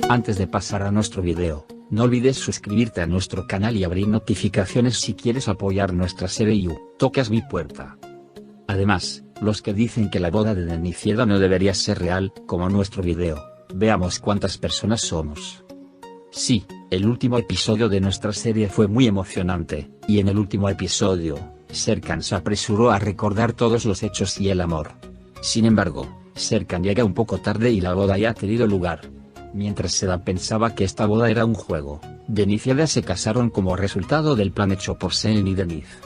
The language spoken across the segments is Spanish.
Antes de pasar a nuestro video, no olvides suscribirte a nuestro canal y abrir notificaciones si quieres apoyar nuestra serie You Tocas Mi Puerta. Además, los que dicen que la boda de Denise y Eda no debería ser real, como nuestro video, veamos cuántas personas somos. Sí, el último episodio de nuestra serie fue muy emocionante, y en el último episodio, Serkan se apresuró a recordar todos los hechos y el amor. Sin embargo, Serkan llega un poco tarde y la boda ya ha tenido lugar. Mientras Eda pensaba que esta boda era un juego, Denise y Eda se casaron como resultado del plan hecho por Selin y Denise.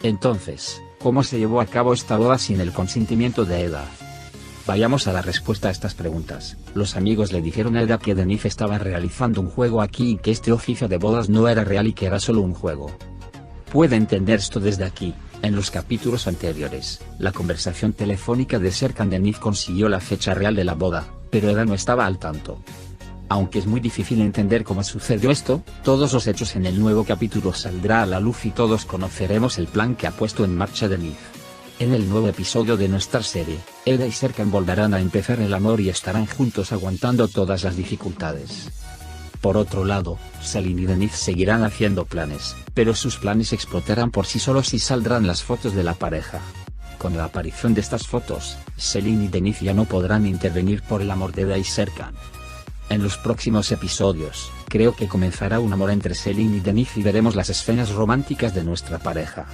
Entonces, ¿cómo se llevó a cabo esta boda sin el consentimiento de Eda? Vayamos a la respuesta a estas preguntas. Los amigos le dijeron a Eda que Denise estaba realizando un juego aquí y que este oficio de bodas no era real y que era solo un juego. Puede entender esto desde aquí. En los capítulos anteriores, la conversación telefónica de Serkan Denise consiguió la fecha real de la boda, pero Eda no estaba al tanto. Aunque es muy difícil entender cómo sucedió esto, todos los hechos en el nuevo capítulo saldrá a la luz y todos conoceremos el plan que ha puesto en marcha Denise. En el nuevo episodio de nuestra serie, Eda y Serkan volverán a empezar el amor y estarán juntos aguantando todas las dificultades. Por otro lado, Selin y Denise seguirán haciendo planes, pero sus planes explotarán por sí solos y saldrán las fotos de la pareja. Con la aparición de estas fotos, Selin y Denise ya no podrán intervenir por el amor de Eda y Serkan. En los próximos episodios, creo que comenzará un amor entre Selin y Denise y veremos las escenas románticas de nuestra pareja.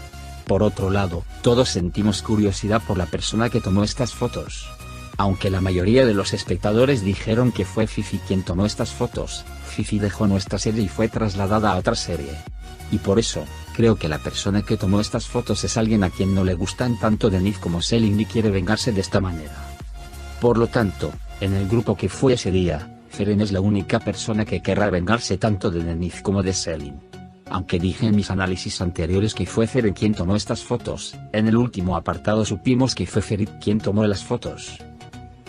Por otro lado, todos sentimos curiosidad por la persona que tomó estas fotos. Aunque la mayoría de los espectadores dijeron que fue Fifi quien tomó estas fotos, Fifi dejó nuestra serie y fue trasladada a otra serie. Y por eso, creo que la persona que tomó estas fotos es alguien a quien no le gustan tanto Denise como Selin y quiere vengarse de esta manera. Por lo tanto, en el grupo que fue ese día, Feren es la única persona que querrá vengarse tanto de Denise como de Selin. Aunque dije en mis análisis anteriores que fue Feren quien tomó estas fotos, en el último apartado supimos que fue Ferit quien tomó las fotos.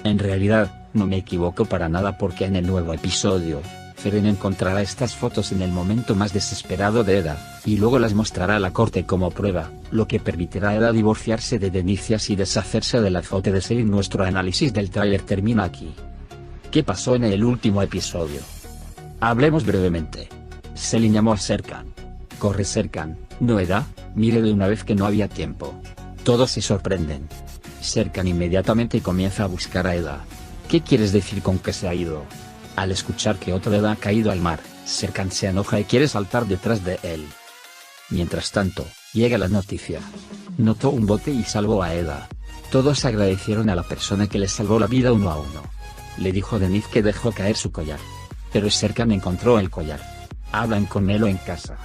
En realidad, no me equivoco para nada porque en el nuevo episodio, Feren encontrará estas fotos en el momento más desesperado de Eda, y luego las mostrará a la corte como prueba, lo que permitirá a Eda divorciarse de Denise y así deshacerse de la foto de Selin. Nuestro análisis del tráiler termina aquí. ¿Qué pasó en el último episodio? Hablemos brevemente. Selin llamó a Serkan. Corre Serkan, ¿no Eda? Mire de una vez que no había tiempo. Todos se sorprenden. Serkan inmediatamente comienza a buscar a Eda. ¿Qué quieres decir con que se ha ido? Al escuchar que otro Eda ha caído al mar, Serkan se enoja y quiere saltar detrás de él. Mientras tanto, llega la noticia. Notó un bote y salvó a Eda. Todos agradecieron a la persona que les salvó la vida uno a uno. Le dijo Denise que dejó caer su collar. Pero Serkan encontró el collar. Hablan con Melo en casa.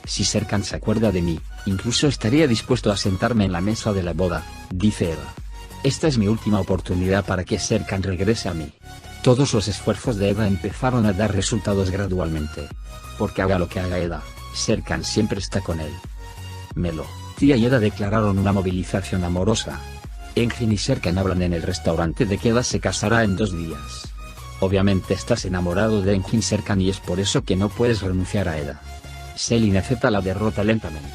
Si Serkan se acuerda de mí, incluso estaría dispuesto a sentarme en la mesa de la boda, dice Eda. Esta es mi última oportunidad para que Serkan regrese a mí. Todos los esfuerzos de Eda empezaron a dar resultados gradualmente. Porque haga lo que haga Eda, Serkan siempre está con él. Melo, Tia y Eda declararon una movilización amorosa. Engin y Serkan hablan en el restaurante de que Eda se casará en 2 días. Obviamente estás enamorado de Engin Serkan y es por eso que no puedes renunciar a Eda. Selin acepta la derrota lentamente.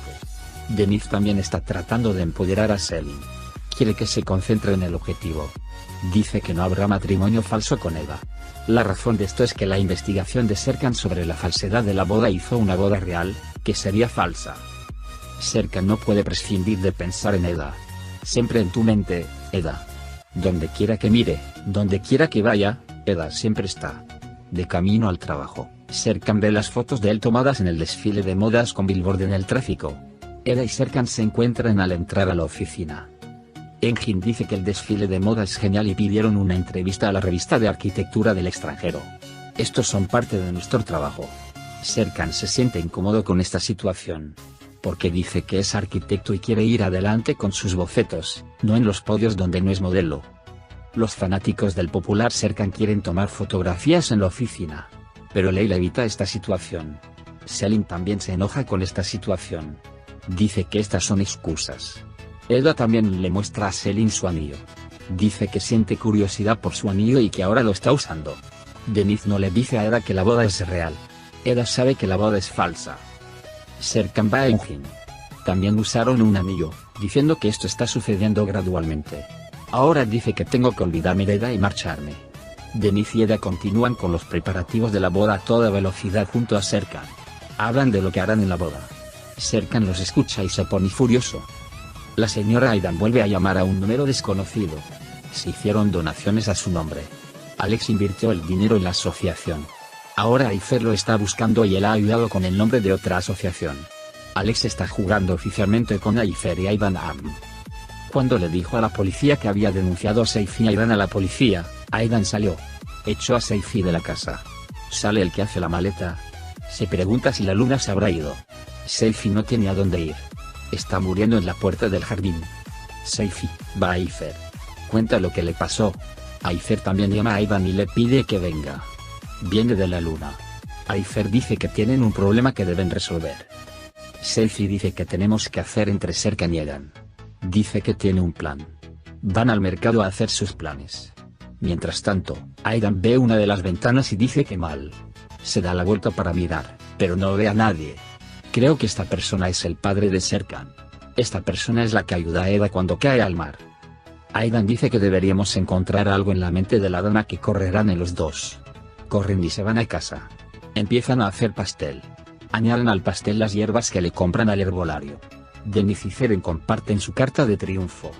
Denise también está tratando de empoderar a Selin. Quiere que se concentre en el objetivo. Dice que no habrá matrimonio falso con Eda. La razón de esto es que la investigación de Serkan sobre la falsedad de la boda hizo una boda real, que sería falsa. Serkan no puede prescindir de pensar en Eda. Siempre en tu mente, Eda. Donde quiera que mire, donde quiera que vaya, Eda siempre está. De camino al trabajo, Serkan ve las fotos de él tomadas en el desfile de modas con Billboard en el tráfico. Eda y Serkan se encuentran al entrar a la oficina. Engin dice que el desfile de moda es genial y pidieron una entrevista a la revista de arquitectura del extranjero. Estos son parte de nuestro trabajo. Serkan se siente incómodo con esta situación. Porque dice que es arquitecto y quiere ir adelante con sus bocetos, no en los podios donde no es modelo. Los fanáticos del popular Serkan quieren tomar fotografías en la oficina. Pero Leila evita esta situación. Selin también se enoja con esta situación. Dice que estas son excusas. Eda también le muestra a Selin su anillo. Dice que siente curiosidad por su anillo y que ahora lo está usando. Denise no le dice a Eda que la boda es real. Eda sabe que la boda es falsa. Serkan va a Engin. También usaron un anillo, diciendo que esto está sucediendo gradualmente. Ahora dice que tengo que olvidarme de Eda y marcharme. Denise y Eda continúan con los preparativos de la boda a toda velocidad junto a Serkan. Hablan de lo que harán en la boda. Serkan los escucha y se pone furioso. La señora Aidan vuelve a llamar a un número desconocido. Se hicieron donaciones a su nombre. Alex invirtió el dinero en la asociación. Ahora Ayfer lo está buscando y él ha ayudado con el nombre de otra asociación. Alex está jugando oficialmente con Ayfer y Aidan. Cuando le dijo a la policía que había denunciado a Seifi y Aidan a la policía, Aidan salió. Echó a Seifi de la casa. Sale el que hace la maleta. Se pregunta si la luna se habrá ido. Seifi no tiene a dónde ir. Está muriendo en la puerta del jardín. Seifi va a Ayfer. Cuenta lo que le pasó. Ayfer también llama a Aidan y le pide que venga. Viene de la luna. Ayfer dice que tienen un problema que deben resolver. Seifi dice que tenemos que hacer entre Serkan y Aidan. Dice que tiene un plan. Van al mercado a hacer sus planes. Mientras tanto, Aidan ve una de las ventanas y dice que mal. Se da la vuelta para mirar, pero no ve a nadie. Creo que esta persona es el padre de Serkan. Esta persona es la que ayuda a Eda cuando cae al mar. Aidan dice que deberíamos encontrar algo en la mente de la dama que correrán en los dos. Corren y se van a casa. Empiezan a hacer pastel. Añaden al pastel las hierbas que le compran al herbolario. Denise y Feren comparten su carta de triunfo.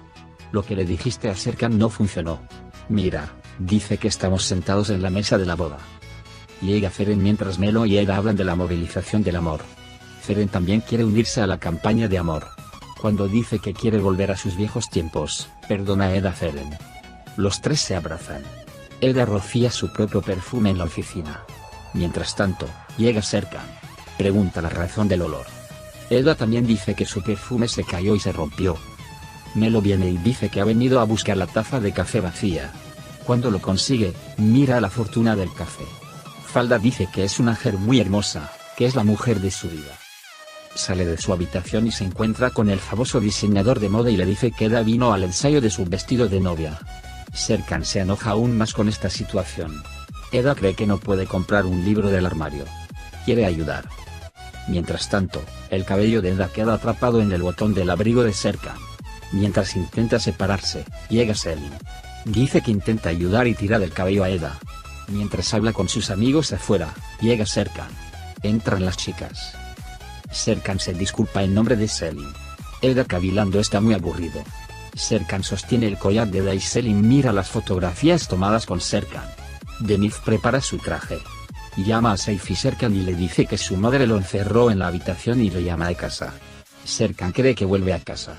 Lo que le dijiste a Serkan no funcionó. Mira, dice que estamos sentados en la mesa de la boda. Llega Feren mientras Melo y Eda hablan de la movilización del amor. Feren también quiere unirse a la campaña de amor. Cuando dice que quiere volver a sus viejos tiempos, perdona a Eda Feren. Los tres se abrazan. Eda rocía su propio perfume en la oficina. Mientras tanto, llega Serkan. Pregunta la razón del olor. Eda también dice que su perfume se cayó y se rompió. Melo viene y dice que ha venido a buscar la taza de café vacía. Cuando lo consigue, mira la fortuna del café. Falda dice que es una mujer muy hermosa, que es la mujer de su vida. Sale de su habitación y se encuentra con el famoso diseñador de moda y le dice que Eda vino al ensayo de su vestido de novia. Serkan se enoja aún más con esta situación. Eda cree que no puede comprar un libro del armario. Quiere ayudar. Mientras tanto, el cabello de Eda queda atrapado en el botón del abrigo de Serkan. Mientras intenta separarse, llega Selin. Dice que intenta ayudar y tira del cabello a Eda. Mientras habla con sus amigos afuera, llega Serkan. Entran las chicas. Serkan se disculpa en nombre de Selin. Eda cavilando está muy aburrido. Serkan sostiene el collar de Eda y Selin mira las fotografías tomadas con Serkan. Denise prepara su traje. Llama a Seifi Serkan y le dice que su madre lo encerró en la habitación y le llama a casa. Serkan cree que vuelve a casa.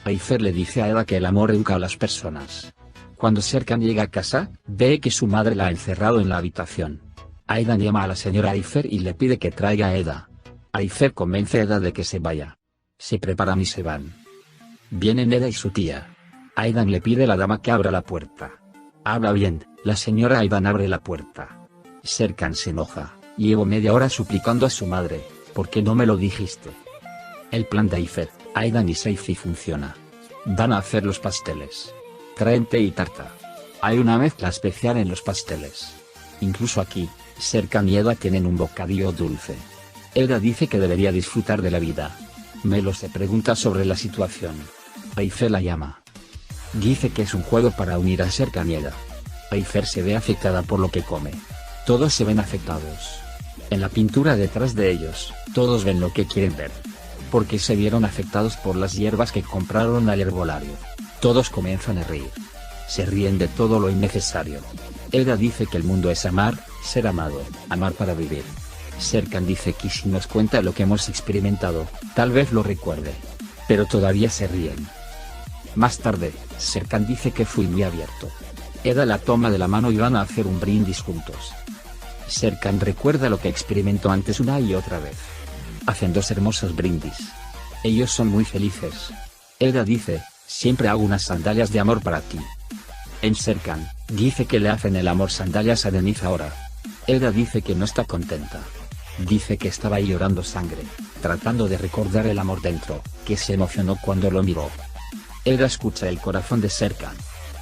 Ayfer le dice a Eda que el amor educa a las personas. Cuando Serkan llega a casa, ve que su madre la ha encerrado en la habitación. Aidan llama a la señora Ayfer y le pide que traiga a Eda. Ayfer convence a Eda de que se vaya. Se preparan y se van. Vienen Eda y su tía. Aidan le pide a la dama que abra la puerta. Habla bien, la señora Aidan abre la puerta. Serkan se enoja. Llevo media hora suplicando a su madre, ¿por qué no me lo dijiste? El plan de Ayfer, Aidan y Seifi funciona. Van a hacer los pasteles. Traen té y tarta. Hay una mezcla especial en los pasteles. Incluso aquí, Serkan y Eda tienen un bocadillo dulce. Eda dice que debería disfrutar de la vida. Melo se pregunta sobre la situación. Ayfer la llama. Dice que es un juego para unir a Serkan y Eda. Ayfer se ve afectada por lo que come. Todos se ven afectados. En la pintura detrás de ellos, todos ven lo que quieren ver. Porque se vieron afectados por las hierbas que compraron al herbolario. Todos comienzan a reír. Se ríen de todo lo innecesario. Eda dice que el mundo es amar, ser amado, amar para vivir. Serkan dice que si nos cuenta lo que hemos experimentado, tal vez lo recuerde. Pero todavía se ríen. Más tarde, Serkan dice que fui muy abierto. Eda la toma de la mano y van a hacer un brindis juntos. Serkan recuerda lo que experimentó antes una y otra vez. Hacen dos hermosos brindis. Ellos son muy felices. Eda dice, siempre hago unas sandalias de amor para ti. En Serkan, dice que le hacen el amor sandalias a Denise ahora. Eda dice que no está contenta. Dice que estaba ahí llorando sangre, tratando de recordar el amor dentro, que se emocionó cuando lo miró. Eda escucha el corazón de Serkan.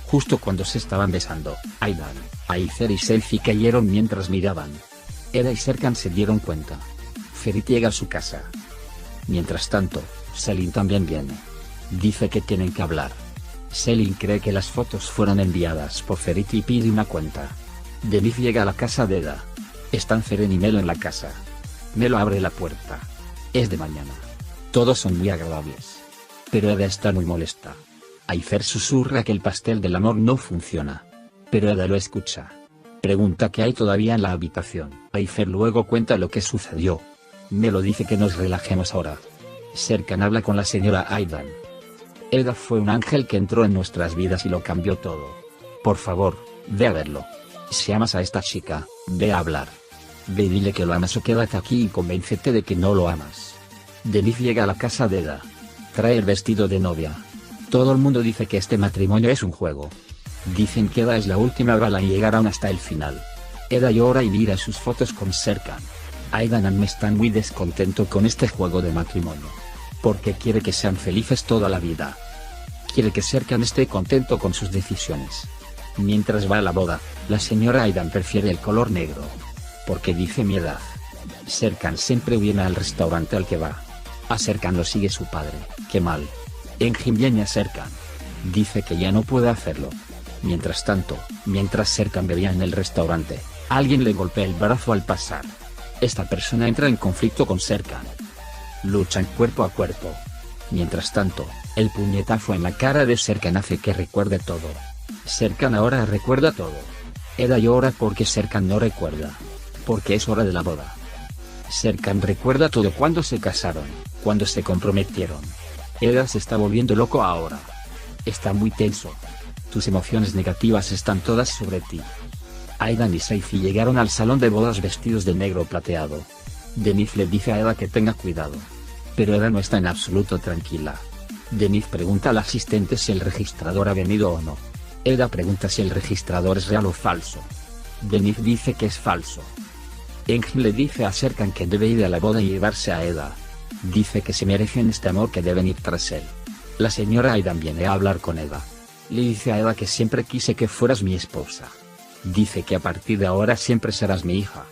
Justo cuando se estaban besando, Aidan, Ayfer y Seifi cayeron mientras miraban. Eda y Serkan se dieron cuenta. Ferit llega a su casa. Mientras tanto, Selin también viene. Dice que tienen que hablar. Selin cree que las fotos fueron enviadas por Ferit y pide una cuenta. Denise llega a la casa de Eda. Están Feren y Melo en la casa. Melo abre la puerta. Es de mañana. Todos son muy agradables. Pero Eda está muy molesta. Aifer susurra que el pastel del amor no funciona. Pero Eda lo escucha. Pregunta qué hay todavía en la habitación. Aifer luego cuenta lo que sucedió. Melo dice que nos relajemos ahora. Serkan habla con la señora Aidan. Eda fue un ángel que entró en nuestras vidas y lo cambió todo. Por favor, ve a verlo. Si amas a esta chica, ve a hablar. Ve y dile que lo amas o quédate aquí y convéncete de que no lo amas. Denise llega a la casa de Eda. Trae el vestido de novia. Todo el mundo dice que este matrimonio es un juego. Dicen que Eda es la última bala y llegarán hasta el final. Eda llora y mira sus fotos con Serkan. Aidan está muy descontento con este juego de matrimonio. Porque quiere que sean felices toda la vida. Quiere que Serkan esté contento con sus decisiones. Mientras va a la boda, la señora Aidan prefiere el color negro. Porque dice mi edad. Serkan siempre viene al restaurante al que va. A Serkan lo sigue su padre, qué mal. Engin viene a Serkan. Dice que ya no puede hacerlo. Mientras tanto, mientras Serkan bebía en el restaurante, alguien le golpea el brazo al pasar. Esta persona entra en conflicto con Serkan. Luchan cuerpo a cuerpo. Mientras tanto, el puñetazo en la cara de Serkan hace que recuerde todo. Serkan ahora recuerda todo. Eda llora porque Serkan no recuerda. Porque es hora de la boda. Serkan recuerda todo cuando se casaron, cuando se comprometieron. Eda se está volviendo loco ahora. Está muy tenso. Tus emociones negativas están todas sobre ti. Aidan y Seifi llegaron al salón de bodas vestidos de negro plateado. Denise le dice a Eda que tenga cuidado. Pero Eda no está en absoluto tranquila. Denise pregunta al asistente si el registrador ha venido o no. Eda pregunta si el registrador es real o falso. Denise dice que es falso. Engin le dice a Serkan que debe ir a la boda y llevarse a Eda. Dice que se merecen este amor, que deben ir tras él. La señora Aidan viene a hablar con Eda. Le dice a Eda que siempre quise que fueras mi esposa. Dice que a partir de ahora siempre serás mi hija.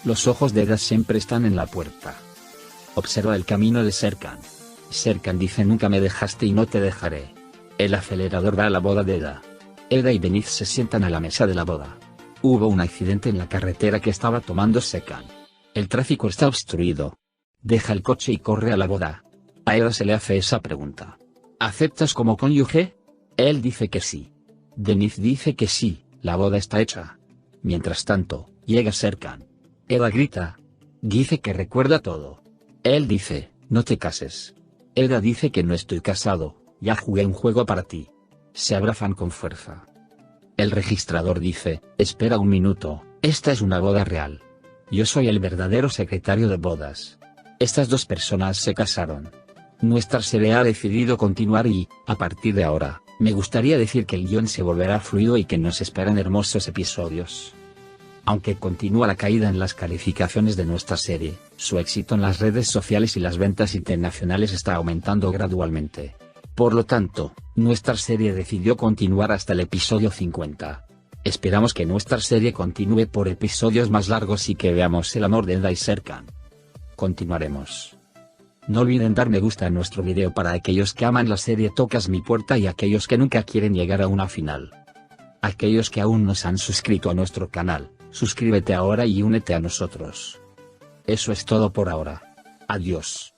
Los ojos de Eda siempre están en la puerta. Observa el camino de Serkan. Serkan dice nunca me dejaste y no te dejaré. El acelerador va a la boda de Eda. Eda y Denise se sientan a la mesa de la boda. Hubo un accidente en la carretera que estaba tomando Serkan. El tráfico está obstruido. Deja el coche y corre a la boda. A Eda se le hace esa pregunta. ¿Aceptas como cónyuge? Él dice que sí. Denise dice que sí, la boda está hecha. Mientras tanto, llega Serkan. Eda grita. Dice que recuerda todo. Él dice, no te cases. Eda dice que no estoy casado, ya jugué un juego para ti. Se abrazan con fuerza. El registrador dice, espera un minuto, esta es una boda real. Yo soy el verdadero secretario de bodas. Estas dos personas se casaron. Nuestra serie ha decidido continuar y, a partir de ahora, me gustaría decir que el guión se volverá fluido y que nos esperan hermosos episodios. Aunque continúa la caída en las calificaciones de nuestra serie, su éxito en las redes sociales y las ventas internacionales está aumentando gradualmente. Por lo tanto, nuestra serie decidió continuar hasta el episodio 50. Esperamos que nuestra serie continúe por episodios más largos y que veamos el amor de Eda y Serkan. Continuaremos. No olviden dar me gusta a nuestro video para aquellos que aman la serie Tocas mi puerta y aquellos que nunca quieren llegar a una final. Aquellos que aún no se han suscrito a nuestro canal, suscríbete ahora y únete a nosotros. Eso es todo por ahora. Adiós.